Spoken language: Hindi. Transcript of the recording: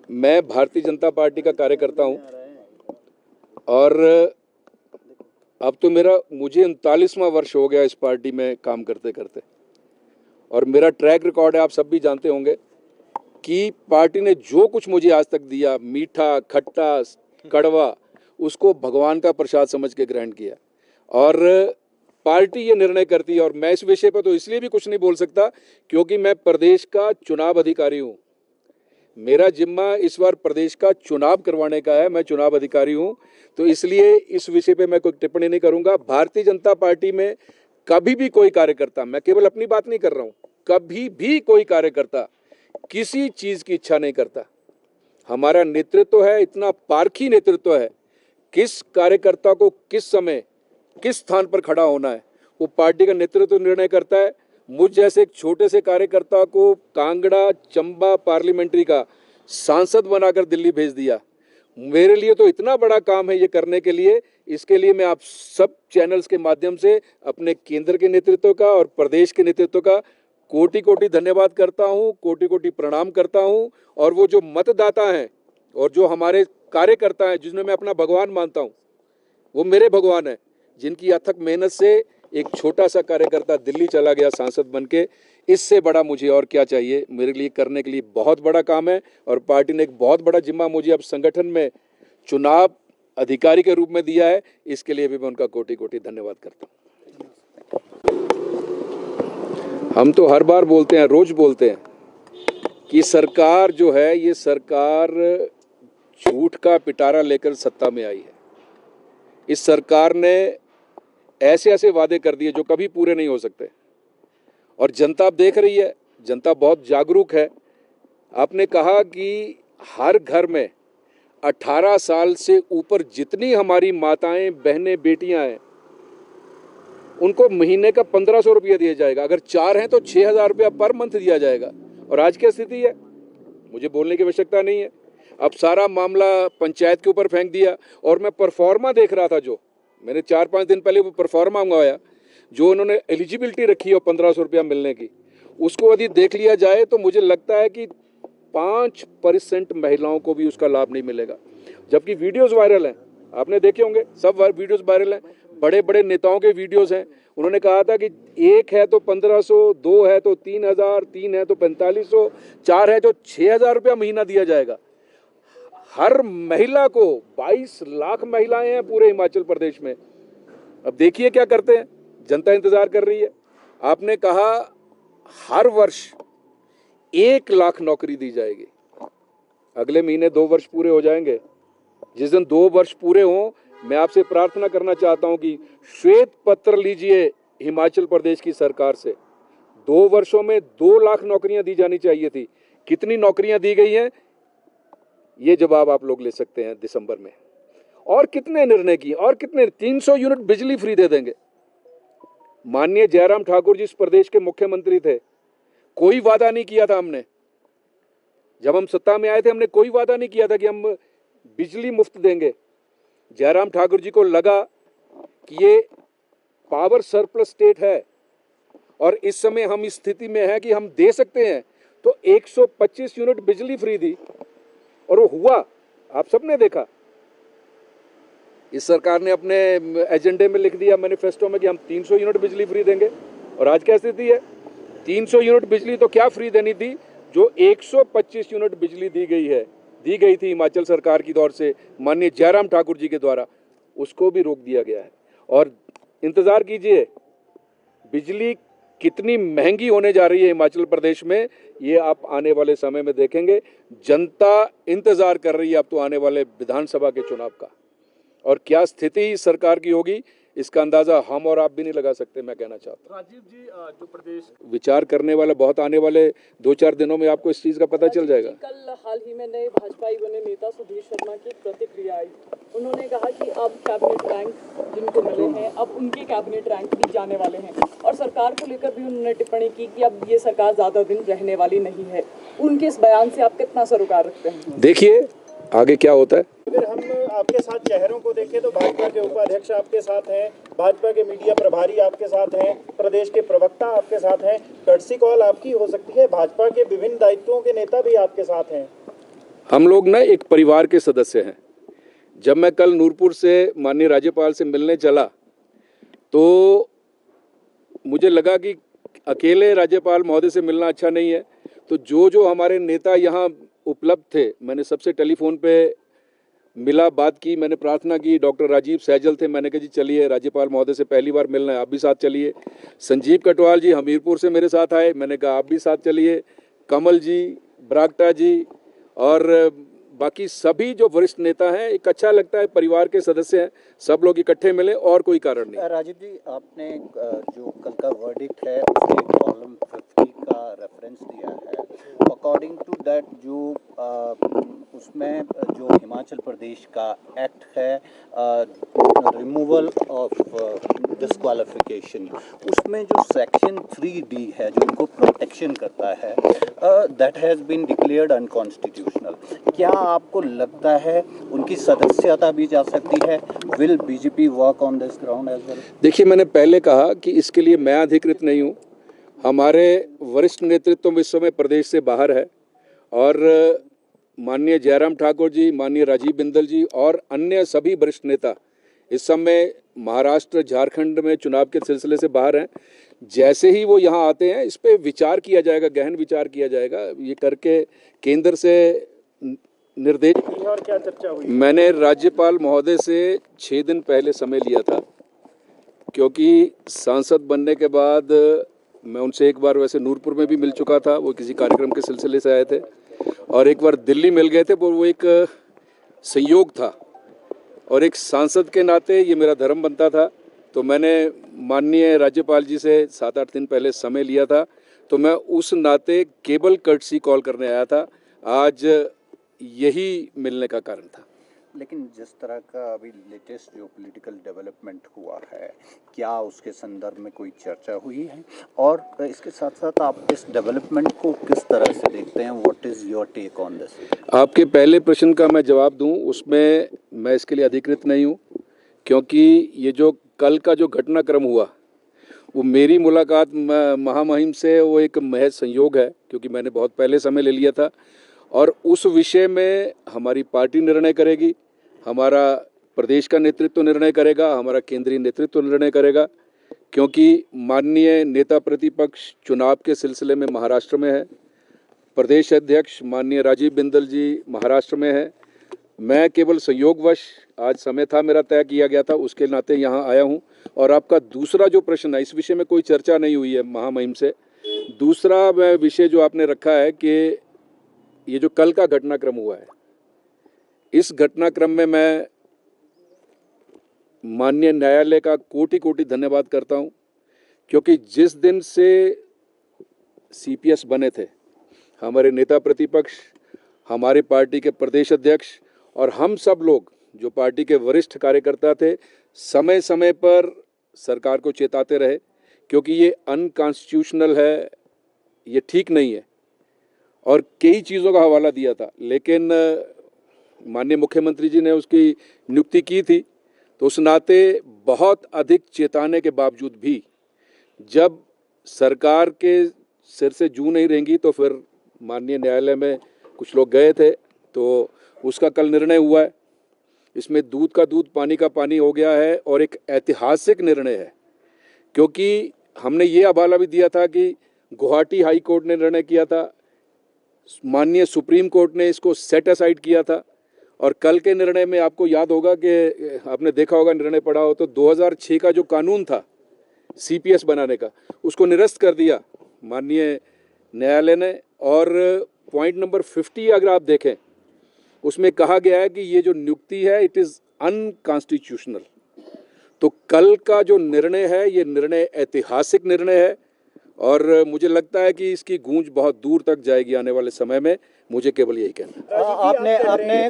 मैं भारतीय जनता पार्टी का कार्यकर्ता हूं और अब तो मुझे 39वां वर्ष हो गया इस पार्टी में काम करते करते, और मेरा ट्रैक रिकॉर्ड है, आप सब भी जानते होंगे कि पार्टी ने जो कुछ मुझे आज तक दिया, मीठा, खट्टा, कड़वा, उसको भगवान का प्रसाद समझ के ग्रहण किया। और पार्टी ये निर्णय करती है, और मैं इस विषय पर तो इसलिए भी कुछ नहीं बोल सकता क्योंकि मैं प्रदेश का चुनाव अधिकारी हूँ। मेरा जिम्मा इस बार प्रदेश का चुनाव करवाने का है, मैं चुनाव अधिकारी हूँ, तो इसलिए इस विषय पे मैं कोई टिप्पणी नहीं करूंगा। भारतीय जनता पार्टी में कभी भी कोई कार्यकर्ता, मैं केवल अपनी बात नहीं कर रहा हूँ, कभी भी कोई कार्यकर्ता किसी चीज की इच्छा नहीं करता। हमारा नेतृत्व है, इतना पारखी नेतृत्व है, किस कार्यकर्ता को किस समय किस स्थान पर खड़ा होना है वो पार्टी का नेतृत्व निर्णय करता है। मुझ जैसे एक छोटे से कार्यकर्ता को कांगड़ा चंबा पार्लियामेंट्री का सांसद बनाकर दिल्ली भेज दिया। मेरे लिए तो इतना बड़ा काम है ये करने के लिए। इसके लिए मैं आप सब चैनल्स के माध्यम से अपने केंद्र के नेतृत्व का और प्रदेश के नेतृत्व का कोटि कोटि धन्यवाद करता हूँ, कोटि कोटि प्रणाम करता हूँ। और वो जो मतदाता हैं और जो हमारे कार्यकर्ता हैं जिन्हें मैं अपना भगवान मानता हूँ, वो मेरे भगवान हैं, जिनकी अथक मेहनत से एक छोटा सा कार्यकर्ता दिल्ली चला गया सांसद बनके। इससे बड़ा मुझे और क्या चाहिए। मेरे लिए करने के लिए बहुत बड़ा काम है और पार्टी ने एक बहुत बड़ा जिम्मा मुझे अब संगठन में चुनाव अधिकारी के रूप में दिया है। इसके लिए भी मैं उनका कोटि कोटि धन्यवाद करता हूँ। हम तो हर बार बोलते हैं, रोज बोलते हैं कि सरकार जो है, ये सरकार झूठ का पिटारा लेकर सत्ता में आई है। इस सरकार ने ऐसे ऐसे वादे कर दिए जो कभी पूरे नहीं हो सकते, और जनता अब देख रही है, जनता बहुत जागरूक है। आपने कहा कि हर घर में 18 साल से ऊपर जितनी हमारी माताएं, बहनें, बेटियां हैं, उनको महीने का 1500 रुपया दिया जाएगा। अगर 4 हैं तो 6000 रुपया पर मंथ दिया जाएगा। और आज क्या स्थिति है, मुझे बोलने की आवश्यकता नहीं है। अब सारा मामला पंचायत के ऊपर फेंक दिया। और मैं परफॉर्मा देख रहा था, जो मैंने 4-5 दिन पहले वो परफॉर्मा मंगवाया, जो उन्होंने एलिजिबिलिटी रखी है 1500 रुपया मिलने की, उसको यदि देख लिया जाए तो मुझे लगता है कि 5% महिलाओं को भी उसका लाभ नहीं मिलेगा। जबकि वीडियोस वायरल हैं, आपने देखे होंगे, सब वीडियोस वायरल हैं, बड़े बड़े नेताओं के वीडियोस हैं। उन्होंने कहा था कि 1 है तो 1500, 2 है तो 3000, 3 है तो 4500, 4 है तो 6000 रुपया महीना दिया जाएगा हर महिला को। 22 लाख महिलाएं हैं पूरे हिमाचल प्रदेश में। अब देखिए क्या करते हैं, जनता इंतजार कर रही है। आपने कहा हर वर्ष 1 लाख नौकरी दी जाएगी। अगले महीने 2 वर्ष पूरे हो जाएंगे। जिस दिन 2 वर्ष पूरे हों, मैं आपसे प्रार्थना करना चाहता हूं कि श्वेत पत्र लीजिए हिमाचल प्रदेश की सरकार से। 2 वर्षों में 2 लाख नौकरियां दी जानी चाहिए थी। कितनी नौकरियां दी गई हैं, ये जवाब आप लोग ले सकते हैं दिसंबर में। और कितने निर्णय किए, और कितने, 300 यूनिट बिजली फ्री दे देंगे। माननीय जयराम ठाकुर जी इस प्रदेश के मुख्यमंत्री थे, कोई वादा नहीं किया था हमने। जब हम सत्ता में आए थे, हमने कोई वादा नहीं किया था कि हम बिजली मुफ्त देंगे। जयराम ठाकुर जी को लगा कि ये पावर सरप्लस स्टेट है और इस समय हम इस स्थिति में है कि हम दे सकते हैं, तो 125 यूनिट बिजली फ्री दी, और वो हुआ, आप सबने देखा। इस सरकार ने अपने एजेंडे में लिख दिया, मैनिफेस्टो में, कि हम 300 यूनिट बिजली फ्री देंगे। और आज क्या स्थिति है, 300 यूनिट बिजली तो क्या फ्री देनी थी, जो 125 यूनिट बिजली दी गई थी हिमाचल सरकार की दौर से, माननीय जयराम ठाकुर जी के द्वारा, उसको भी रोक दिया गया है। और इंतजार कीजिए, बिजली कितनी महंगी होने जा रही है हिमाचल प्रदेश में, ये आप आने वाले समय में देखेंगे। जनता इंतजार कर रही है अब तो आने वाले विधानसभा के चुनाव का, और क्या स्थिति सरकार की होगी इसका अंदाजा हम और आप भी नहीं लगा सकते। मैं कहना चाहता हूँ, राजीव जी, जो प्रदेश विचार करने वाला बहुत आने वाले 2-4 दिनों में आपको इस चीज का पता चल जाएगा। कल हाल ही में नए भाजपाई बने नेता सुधीर शर्मा की प्रतिक्रिया आई। उन्होंने कहा कि अब कैबिनेट रैंक जिनको मिले हैं, अब उनके कैबिनेट रैंक भी जाने वाले हैं, और सरकार को लेकर भी उन्होंने टिप्पणी की कि अब ये सरकार ज्यादा दिन रहने वाली नहीं है। उनके इस बयान से आप कितना सरोकार रखते हैं? देखिए आगे क्या होता है। अगर हम आपके साथ चेहरों को देखें तो भाजपा के उपाध्यक्ष आपके साथ हैं, भाजपा के मीडिया प्रभारी आपके साथ हैं, प्रदेश के प्रवक्ता आपके साथ हैं, कर्टसी कॉल आपकी हो सकती है, भाजपा के विभिन्न दायित्वों के नेता भी आपके साथ हैं। हम लोग ना एक परिवार के सदस्य हैं। जब मैं कल नूरपुर से माननीय राज्यपाल से मिलने चला तो मुझे लगा कि अकेले राज्यपाल महोदय से मिलना अच्छा नहीं है, तो जो हमारे नेता यहाँ उपलब्ध थे मैंने सबसे टेलीफोन पे मिला, बात की, मैंने प्रार्थना की। डॉक्टर राजीव सहजल थे, मैंने कहा जी चलिए राज्यपाल महोदय से पहली बार मिलना है, आप भी साथ चलिए। संजीव कटवाल जी हमीरपुर से मेरे साथ आए, मैंने कहा आप भी साथ चलिए। कमल जी, बरागटा जी और बाकी सभी जो वरिष्ठ नेता हैं, एक अच्छा लगता है, परिवार के सदस्य हैं, सब लोग इकट्ठे मिले और कोई कारण नहीं। राजीव जी, आपने जो कल का वर्डिक्ट है उसमें कॉलम 50 का रेफरेंस दिया है। अकॉर्डिंग टू दैट जो उसमें जो हिमाचल प्रदेश का एक्ट है रिमूवल ऑफ डिस्क्वालिफिकेशन, उसमें जो सेक्शन 3D है जो इनको प्रोटेक्शन करता है, that has been declared unconstitutional. क्या आपको लगता है उनकी सदस्यता भी जा सकती है? Will BJP work on this ground as well? देखिए, मैंने पहले कहा कि इसके लिए मैं अधिकृत नहीं हूँ। हमारे वरिष्ठ नेतृत्व इस समय प्रदेश से बाहर है और माननीय जयराम ठाकुर जी, माननीय राजीव बिंदल जी और अन्य सभी वरिष्ठ नेता इस समय महाराष्ट्र, झारखंड में चुनाव के सिलसिले से बाहर हैं। जैसे ही वो यहाँ आते हैं इस पे विचार किया जाएगा, गहन विचार किया जाएगा, ये करके केंद्र से निर्देश। और क्या चर्चा हुई? मैंने राज्यपाल महोदय से 6 दिन पहले समय लिया था, क्योंकि सांसद बनने के बाद मैं उनसे एक बार वैसे नूरपुर में भी मिल चुका था, वो किसी कार्यक्रम के सिलसिले से आए थे, और एक बार दिल्ली मिल गए थे, वो एक संयोग था और एक सांसद के नाते ये मेरा धर्म बनता था। तो मैंने माननीय राज्यपाल जी से 7-8 दिन पहले समय लिया था, तो मैं उस नाते केवल कर्टसी कॉल करने आया था। आज यही मिलने का कारण था। लेकिन जिस तरह का अभी लेटेस्ट जो पॉलिटिकल डेवलपमेंट हुआ है, क्या उसके संदर्भ में कोई चर्चा हुई है? और इसके साथ साथ आप इस डेवलपमेंट को किस तरह से देखते हैं? What is your take on this? आपके पहले प्रश्न का मैं जवाब दूं, उसमें मैं इसके लिए अधिकृत नहीं हूं, क्योंकि ये जो कल का जो घटनाक्रम हुआ वो मेरी मुलाकात महामहिम से वो एक महज संयोग है, क्योंकि मैंने बहुत पहले समय ले लिया था और उस विषय में हमारी पार्टी निर्णय करेगी, हमारा प्रदेश का नेतृत्व निर्णय करेगा, हमारा केंद्रीय नेतृत्व निर्णय करेगा, क्योंकि माननीय नेता प्रतिपक्ष चुनाव के सिलसिले में महाराष्ट्र में है, प्रदेश अध्यक्ष माननीय राजीव बिंदल जी महाराष्ट्र में है। मैं केवल संयोगवश, आज समय था मेरा तय किया गया था, उसके नाते यहाँ आया हूँ। और आपका दूसरा जो प्रश्न है, इस विषय में कोई चर्चा नहीं हुई है महामहिम से। दूसरा विषय जो आपने रखा है कि ये जो कल का घटनाक्रम हुआ है, इस घटनाक्रम में मैं माननीय न्यायालय का कोटि कोटि धन्यवाद करता हूं, क्योंकि जिस दिन से सीपीएस बने थे हमारे नेता प्रतिपक्ष, हमारे पार्टी के प्रदेश अध्यक्ष और हम सब लोग जो पार्टी के वरिष्ठ कार्यकर्ता थे, समय समय पर सरकार को चेताते रहे, क्योंकि ये अनकॉन्स्टिट्यूशनल है, ये ठीक नहीं है, और कई चीज़ों का हवाला दिया था। लेकिन माननीय मुख्यमंत्री जी ने उसकी नियुक्ति की थी, तो उस नाते बहुत अधिक चेताने के बावजूद भी जब सरकार के सिर से जू नहीं रहेंगी, तो फिर माननीय न्यायालय में कुछ लोग गए थे, तो उसका कल निर्णय हुआ है। इसमें दूध का दूध, पानी का पानी हो गया है और एक ऐतिहासिक निर्णय है, क्योंकि हमने ये हवाला भी दिया था कि गुवाहाटी हाई कोर्ट ने निर्णय किया था, माननीय सुप्रीम कोर्ट ने इसको सेट असाइड किया था, और कल के निर्णय में आपको याद होगा कि आपने देखा होगा, निर्णय पढ़ा हो तो 2006 का जो कानून था सीपीएस बनाने का, उसको निरस्त कर दिया माननीय न्यायालय ने। और पॉइंट नंबर 50 अगर आप देखें, उसमें कहा गया है कि ये जो नियुक्ति है इट इज़ अनकॉन्स्टिट्यूशनल। तो कल का जो निर्णय है, ये निर्णय ऐतिहासिक निर्णय है और मुझे लगता है कि इसकी गूंज बहुत दूर तक जाएगी आने वाले समय में। मुझे केवल यही कहना है। आपने